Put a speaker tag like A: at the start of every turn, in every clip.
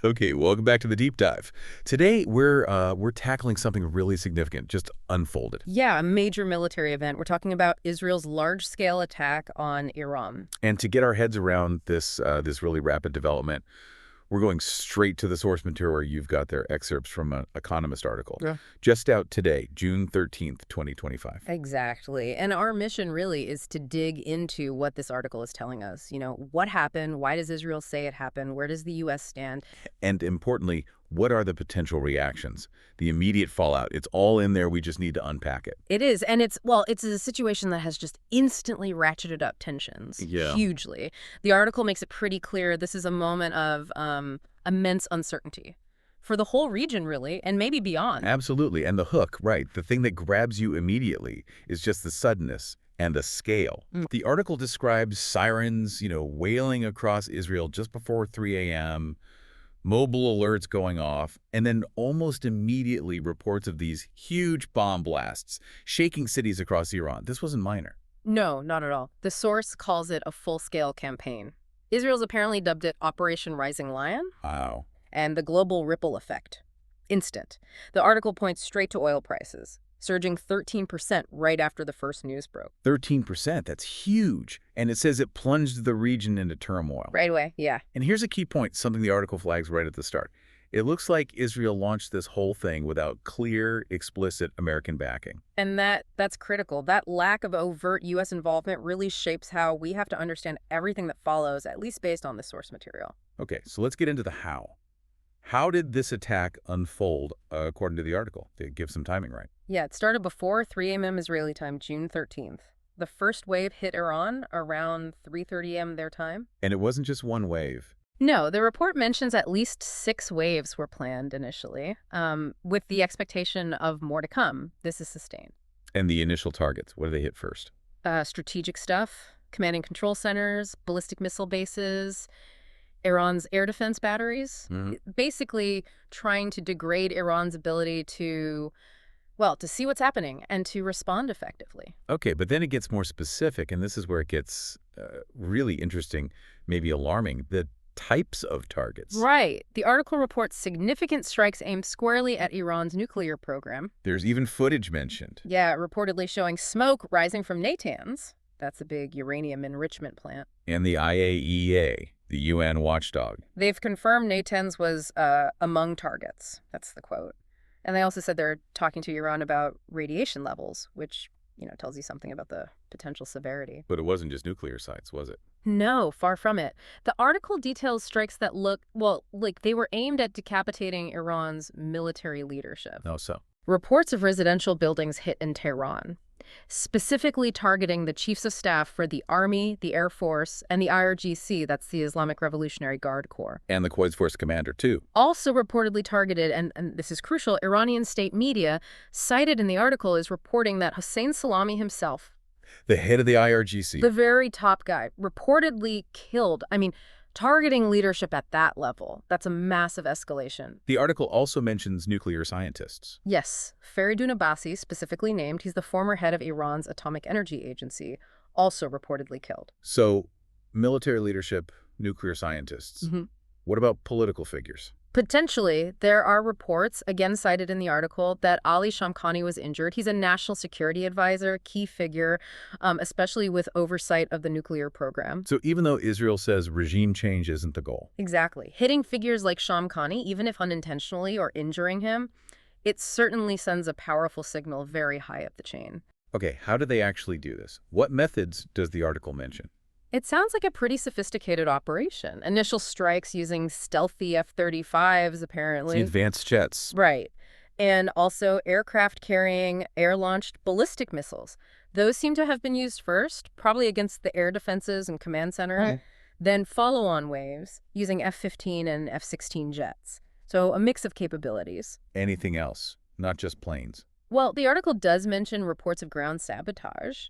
A: Okay, welcome back to the deep dive. Today we're tackling something really significant, just unfolded.
B: Yeah, a major military event. We're talking about Israel's large-scale attack on Iran.
A: And to get our heads around this really rapid development, we're going straight to the source material where you've got their excerpts from an Economist article.
B: Yeah.
A: Just out today, June 13th, 2025.
B: Exactly. And our mission really is to dig into what this article is telling us. What happened? Why does Israel say it happened? Where does the U.S. stand?
A: And importantly, what are the potential reactions? The immediate fallout. It's all in there. We just need to unpack it.
B: It is. And it's a situation that has just instantly ratcheted up tensions.
A: Yeah.
B: Hugely. The article makes it pretty clear this is a moment of immense uncertainty for the whole region, really, and maybe beyond.
A: Absolutely. And the hook, right, the thing that grabs you immediately is just the suddenness and the scale. The article describes sirens, wailing across Israel just before 3 a.m., mobile alerts going off, and then almost immediately reports of these huge bomb blasts shaking cities across Iran. This wasn't minor.
B: No, not at all. The source calls it a full-scale campaign. Israel's apparently dubbed it Operation Rising Lion.
A: Wow.
B: And the global ripple effect. Instant. The article points straight to oil prices, surging 13% right after the first news broke.
A: 13%, that's huge. And it says it plunged the region into turmoil.
B: Right away, yeah.
A: And here's a key point, something the article flags right at the start. It looks like Israel launched this whole thing without clear, explicit American backing.
B: And that's critical. That lack of overt U.S. involvement really shapes how we have to understand everything that follows, at least based on the source material.
A: Okay, so let's get into the how. How did this attack unfold, according to the article? To give some timing right.
B: Yeah, it started before 3 a.m. Israeli time, June 13th. The first wave hit Iran around 3:30 a.m. their time.
A: And it wasn't just one wave.
B: No, the report mentions at least 6 waves were planned initially, with the expectation of more to come. This is sustained.
A: And the initial targets, what do they hit first?
B: Strategic stuff, command and control centers, ballistic missile bases, Iran's air defense batteries, basically trying to degrade Iran's ability to see what's happening and to respond effectively.
A: Okay, but then it gets more specific, and this is where it gets really interesting, maybe alarming. The types of targets.
B: Right. The article reports significant strikes aimed squarely at Iran's nuclear program.
A: There's even footage mentioned.
B: Yeah, reportedly showing smoke rising from Natanz. That's a big uranium enrichment plant.
A: And the IAEA, the UN watchdog.
B: They've confirmed Natanz was among targets. That's the quote. And they also said they're talking to Iran about radiation levels, which, tells you something about the potential severity.
A: But it wasn't just nuclear sites, was it?
B: No, far from it. The article details strikes that look, like they were aimed at decapitating Iran's military leadership.
A: Oh, so?
B: Reports of residential buildings hit in Tehran, specifically targeting the chiefs of staff for the Army, the Air Force, and the IRGC, that's the Islamic Revolutionary Guard Corps.
A: And the Quds Force commander, too.
B: Also reportedly targeted, and this is crucial, Iranian state media, cited in the article, is reporting that Hossein Salami himself,
A: the head of the IRGC.
B: the very top guy, reportedly killed. Targeting leadership at that level, that's a massive escalation.
A: The article also mentions nuclear scientists.
B: Yes, Faridun Abbasi, specifically named, he's the former head of Iran's Atomic Energy Agency, also reportedly killed.
A: So, military leadership, nuclear scientists. What about political figures?
B: Potentially, there are reports, again cited in the article, that Ali Shamkhani was injured. He's a national security advisor, key figure, especially with oversight of the nuclear program.
A: So even though Israel says regime change isn't the goal.
B: Exactly. Hitting figures like Shamkhani, even if unintentionally, or injuring him, it certainly sends a powerful signal very high up the chain.
A: Okay, how do they actually do this? What methods does the article mention?
B: It sounds like a pretty sophisticated operation. Initial strikes using stealthy F-35s, apparently.
A: The advanced jets.
B: Right. And also aircraft carrying air-launched ballistic missiles. Those seem to have been used first, probably against the air defenses and command centers. Right. Then follow-on waves using F-15 and F-16 jets. So a mix of capabilities.
A: Anything else, not just planes.
B: Well, the article does mention reports of ground sabotage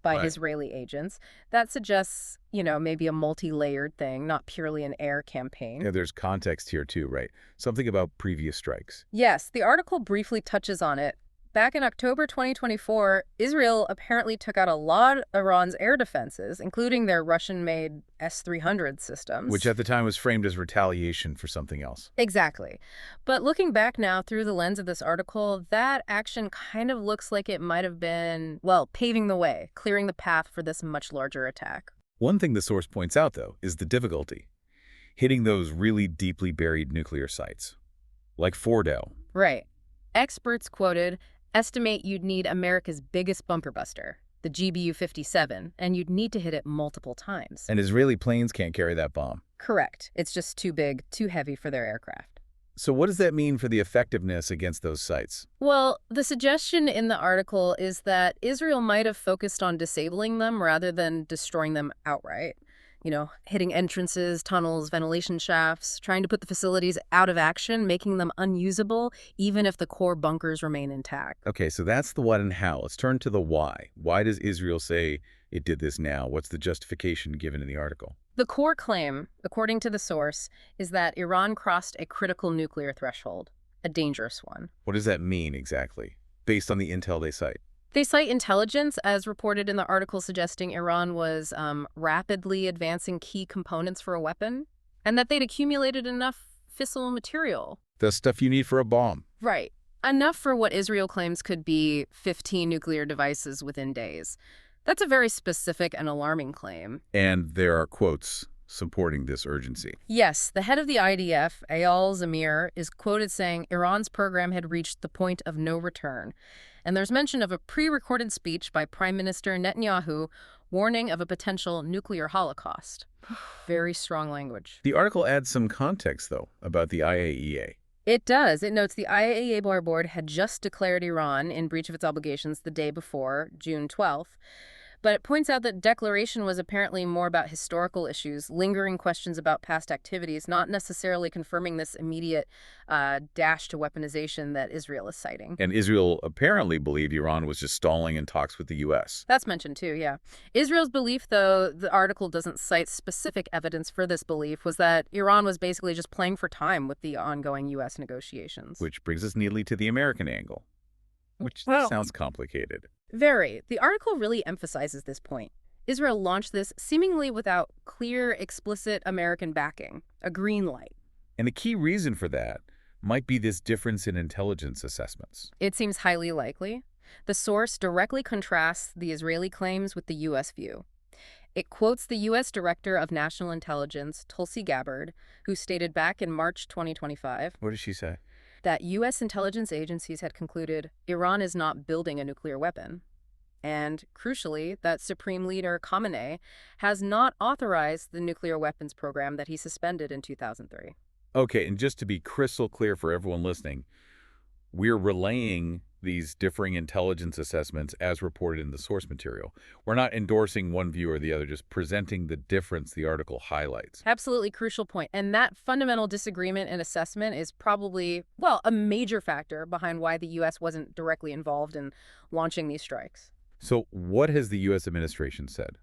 B: by Israeli agents. That suggests, maybe a multi-layered thing, not purely an air campaign.
A: Yeah, there's context here too, right? Something about previous strikes.
B: Yes, the article briefly touches on it, back in October 2024, Israel apparently took out a lot of Iran's air defenses, including their Russian-made S-300 systems.
A: Which at the time was framed as retaliation for something else.
B: Exactly. But looking back now through the lens of this article, that action kind of looks like it might have been, well, paving the way, clearing the path for this much larger attack.
A: One thing the source points out, though, is the difficulty. Hitting those really deeply buried nuclear sites. Like Fordow.
B: Right. Experts quoted estimate you'd need America's biggest bunker buster, the GBU-57, and you'd need to hit it multiple times.
A: And Israeli planes can't carry that bomb.
B: Correct. It's just too big, too heavy for their aircraft.
A: So what does that mean for the effectiveness against those sites?
B: Well, the suggestion in the article is that Israel might have focused on disabling them rather than destroying them outright. You know, hitting entrances, tunnels, ventilation shafts, trying to put the facilities out of action, making them unusable, even if the core bunkers remain intact.
A: Okay, so that's the what and how. Let's turn to the why. Why does Israel say it did this now? What's the justification given in the article?
B: The core claim, according to the source, is that Iran crossed a critical nuclear threshold, a dangerous one.
A: What does that mean exactly, based on the intel they cite?
B: They cite intelligence, as reported in the article, suggesting Iran was rapidly advancing key components for a weapon, and that they'd accumulated enough fissile material.
A: The stuff you need for a bomb.
B: Right. Enough for what Israel claims could be 15 nuclear devices within days. That's a very specific and alarming claim.
A: And there are quotes supporting this urgency.
B: Yes, the head of the IDF, Eyal Zamir, is quoted saying Iran's program had reached the point of no return. And there's mention of a pre-recorded speech by Prime Minister Netanyahu warning of a potential nuclear holocaust. Very strong language.
A: The article adds some context, though, about the IAEA.
B: It does. It notes the IAEA board had just declared Iran in breach of its obligations the day before, June 12th. But it points out that declaration was apparently more about historical issues, lingering questions about past activities, not necessarily confirming this immediate dash to weaponization that Israel is citing.
A: And Israel apparently believed Iran was just stalling in talks with the U.S.
B: That's mentioned too, yeah. Israel's belief, though the article doesn't cite specific evidence for this belief, was that Iran was basically just playing for time with the ongoing U.S. negotiations.
A: Which brings us neatly to the American angle, which sounds complicated.
B: Very. The article really emphasizes this point. Israel launched this seemingly without clear, explicit American backing, a green light.
A: And a key reason for that might be this difference in intelligence assessments.
B: It seems highly likely. The source directly contrasts the Israeli claims with the U.S. view. It quotes the U.S. Director of National Intelligence, Tulsi Gabbard, who stated back in March 2025...
A: What did she say?
B: That U.S. intelligence agencies had concluded Iran is not building a nuclear weapon. And, crucially, that Supreme Leader Khamenei has not authorized the nuclear weapons program that he suspended in 2003.
A: Okay, and just to be crystal clear for everyone listening, we're relaying these differing intelligence assessments as reported in the source material. We're not endorsing one view or the other, just presenting the difference the article highlights.
B: Absolutely crucial point. And that fundamental disagreement and assessment is probably, well, a major factor behind why the U.S. wasn't directly involved in launching these strikes.
A: So what has the U.S. administration said,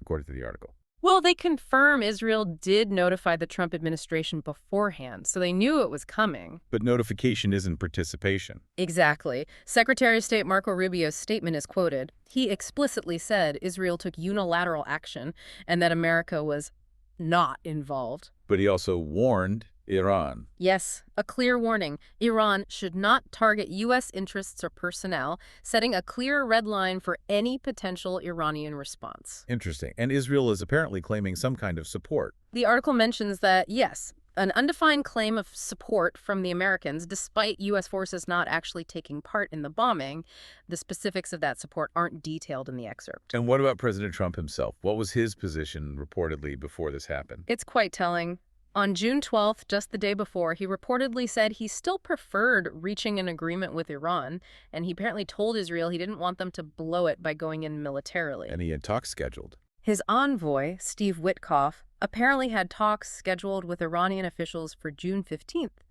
A: according to the article?
B: Well, they confirm Israel did notify the Trump administration beforehand, so they knew it was coming.
A: But notification isn't participation.
B: Exactly. Secretary of State Marco Rubio's statement is quoted. He explicitly said Israel took unilateral action and that America was not involved.
A: But he also warned Iran.
B: Yes, a clear warning. Iran should not target U.S. interests or personnel, setting a clear red line for any potential Iranian response.
A: Interesting. And Israel is apparently claiming some kind of support.
B: The article mentions that, yes, an undefined claim of support from the Americans, despite U.S. forces not actually taking part in the bombing. The specifics of that support aren't detailed in the excerpt.
A: And what about President Trump himself? What was his position reportedly before this happened?
B: It's quite telling. On June 12th, just the day before, he reportedly said he still preferred reaching an agreement with Iran, and he apparently told Israel he didn't want them to blow it by going in militarily.
A: And he had talks scheduled.
B: His envoy, Steve Witkoff, apparently had talks scheduled with Iranian officials for June 15th,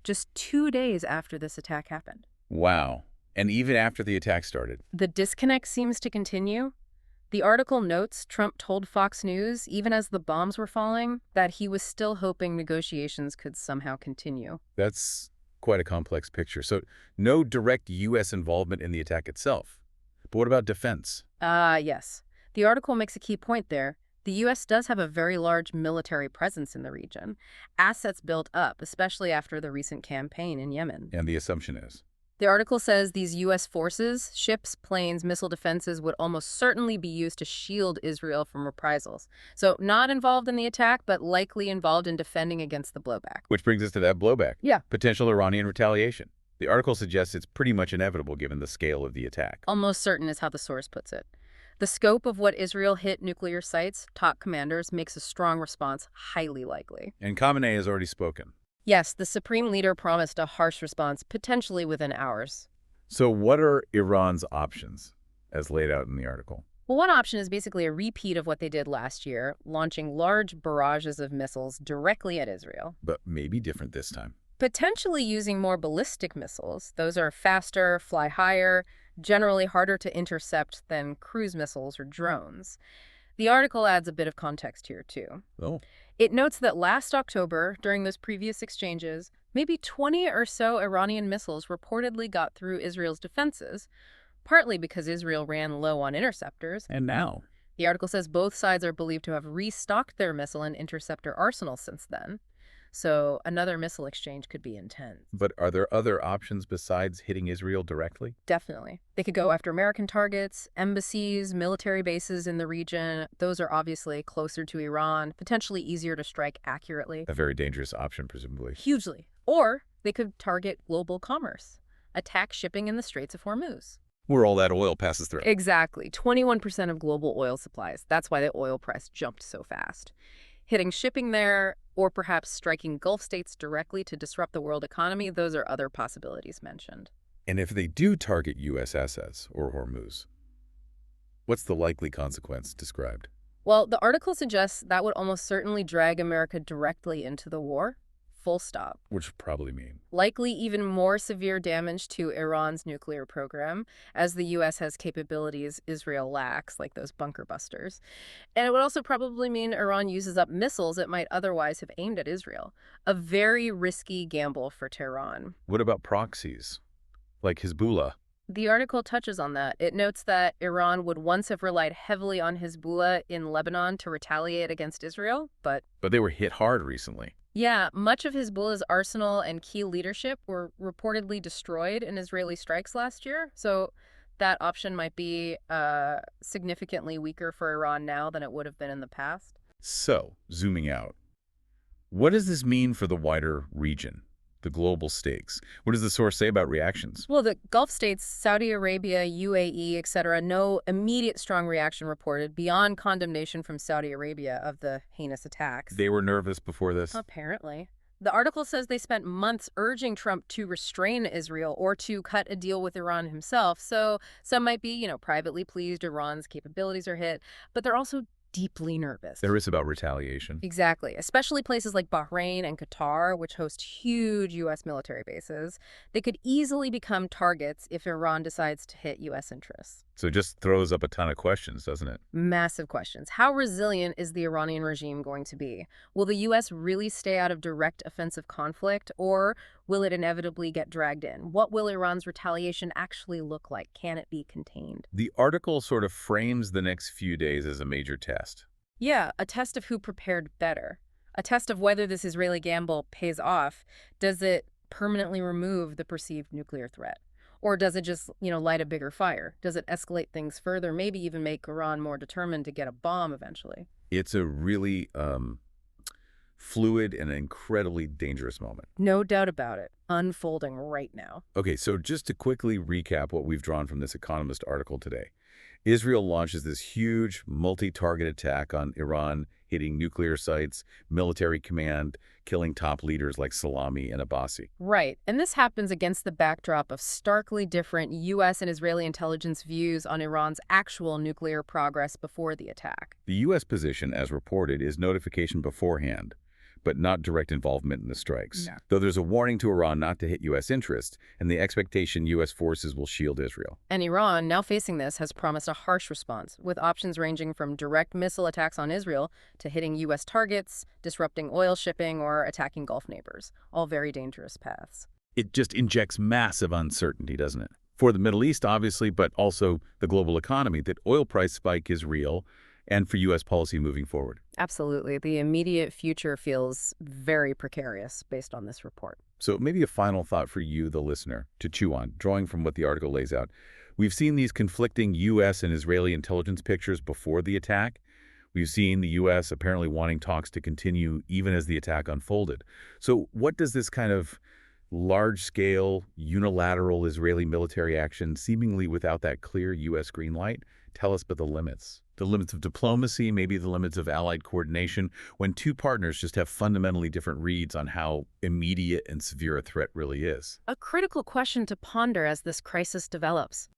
B: just 2 days after this attack happened.
A: Wow. And even after the attack started.
B: The disconnect seems to continue. The article notes Trump told Fox News, even as the bombs were falling, that he was still hoping negotiations could somehow continue.
A: That's quite a complex picture. So no direct U.S. involvement in the attack itself. But what about defense?
B: Yes. The article makes a key point there. The U.S. does have a very large military presence in the region. Assets built up, especially after the recent campaign in Yemen.
A: And the assumption is?
B: The article says these U.S. forces, ships, planes, missile defenses would almost certainly be used to shield Israel from reprisals. So not involved in the attack, but likely involved in defending against the blowback.
A: Which brings us to that blowback.
B: Yeah.
A: Potential Iranian retaliation. The article suggests it's pretty much inevitable given the scale of the attack.
B: Almost certain is how the source puts it. The scope of what Israel hit nuclear sites, top commanders, makes a strong response highly likely.
A: And Khamenei has already spoken.
B: Yes, the supreme leader promised a harsh response, potentially within hours.
A: So what are Iran's options, as laid out in the article?
B: Well, one option is basically a repeat of what they did last year, launching large barrages of missiles directly at Israel.
A: But maybe different this time.
B: Potentially using more ballistic missiles. Those are faster, fly higher, generally harder to intercept than cruise missiles or drones. The article adds a bit of context here, too.
A: Oh.
B: It notes that last October, during those previous exchanges, maybe 20 or so Iranian missiles reportedly got through Israel's defenses, partly because Israel ran low on interceptors.
A: And now?
B: The article says both sides are believed to have restocked their missile and interceptor arsenals since then. So another missile exchange could be intense.
A: But are there other options besides hitting Israel directly?
B: Definitely. They could go after American targets, embassies, military bases in the region. Those are obviously closer to Iran, potentially easier to strike accurately.
A: A very dangerous option, presumably.
B: Hugely. Or they could target global commerce, attack shipping in the Straits of Hormuz.
A: Where all that oil passes through.
B: Exactly. 21% of global oil supplies. That's why the oil price jumped so fast. Hitting shipping there, or perhaps striking Gulf states directly to disrupt the world economy, those are other possibilities mentioned.
A: And if they do target U.S. assets or Hormuz, what's the likely consequence described?
B: Well, the article suggests that would almost certainly drag America directly into the war. Full stop.
A: Which would probably mean?
B: Likely even more severe damage to Iran's nuclear program, as the U.S. has capabilities Israel lacks, like those bunker busters. And it would also probably mean Iran uses up missiles it might otherwise have aimed at Israel. A very risky gamble for Tehran.
A: What about proxies, like Hezbollah?
B: The article touches on that. It notes that Iran would once have relied heavily on Hezbollah in Lebanon to retaliate against Israel, but
A: they were hit hard recently.
B: Yeah, much of Hezbollah's arsenal and key leadership were reportedly destroyed in Israeli strikes last year, so that option might be significantly weaker for Iran now than it would have been in the past.
A: So, zooming out, what does this mean for the wider region, the global stakes? What does the source say about reactions?
B: Well, the Gulf states, Saudi Arabia, UAE, etc., no immediate strong reaction reported beyond condemnation from Saudi Arabia of the heinous attacks.
A: They were nervous before this?
B: Apparently. The article says they spent months urging Trump to restrain Israel or to cut a deal with Iran himself. So some might be, privately pleased Iran's capabilities are hit, but they're also deeply nervous.
A: There is about retaliation.
B: Exactly, especially places like Bahrain and Qatar, which host huge U.S. military bases. They could easily become targets if Iran decides to hit U.S. interests.
A: So it just throws up a ton of questions, doesn't it?
B: Massive questions. How resilient is the Iranian regime going to be? Will the U.S. really stay out of direct offensive conflict, or will it inevitably get dragged in? What will Iran's retaliation actually look like? Can it be contained?
A: The article sort of frames the next few days as a major test.
B: Yeah, a test of who prepared better. A test of whether this Israeli gamble pays off. Does it permanently remove the perceived nuclear threat? Or does it just, light a bigger fire? Does it escalate things further, maybe even make Iran more determined to get a bomb eventually?
A: It's a really fluid and incredibly dangerous moment.
B: No doubt about it. Unfolding right now.
A: Okay, so just to quickly recap what we've drawn from this Economist article today. Israel launches this huge multi-target attack on Iran, hitting nuclear sites, military command, killing top leaders like Salami and Abbasi.
B: Right. And this happens against the backdrop of starkly different U.S. and Israeli intelligence views on Iran's actual nuclear progress before the attack.
A: The U.S. position, as reported, is notification beforehand, but not direct involvement in the strikes.
B: No.
A: Though there's a warning to Iran not to hit U.S. interests, and the expectation U.S. forces will shield Israel.
B: And Iran, now facing this, has promised a harsh response, with options ranging from direct missile attacks on Israel to hitting U.S. targets, disrupting oil shipping, or attacking Gulf neighbors. All very dangerous paths.
A: It just injects massive uncertainty, doesn't it? For the Middle East, obviously, but also the global economy. That oil price spike is real, and for U.S. policy moving forward.
B: Absolutely. The immediate future feels very precarious based on this report.
A: So maybe a final thought for you, the listener, to chew on, drawing from what the article lays out. We've seen these conflicting U.S. and Israeli intelligence pictures before the attack. We've seen the U.S. apparently wanting talks to continue even as the attack unfolded. So what does this kind of large-scale, unilateral Israeli military action, seemingly without that clear U.S. green light, tell us about the limits? The limits of diplomacy, maybe the limits of allied coordination, when two partners just have fundamentally different reads on how immediate and severe a threat really is.
B: A critical question to ponder as this crisis develops.